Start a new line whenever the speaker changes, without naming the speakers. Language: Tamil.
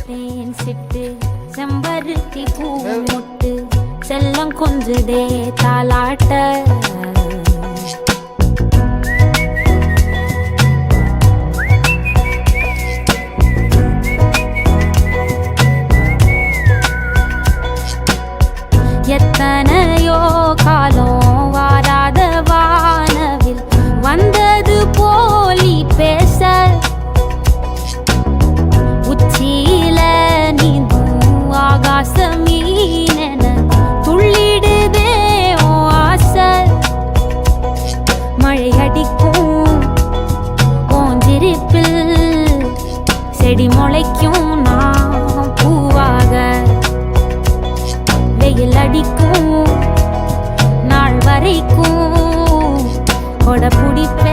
தேன் சிட்டு செம்பருத்தி பூ மொட்டு செல்லம் கொஞ்சதே தாலாட்ட எத்தனையோ காலம் வாராத வானவில் வந்தது போலி பேச உச்சியில நீந்தும் ஆகாச மீனென துள்ளிடுதே ஓ ஆசை மழை அடிக்கும் ஓஞ்சிருப்பில் செடி முளைக்கும் நான் பூவாக வெயில் அடிக்கும் நாள் வரைக்கும் கொடை பிடிப்ப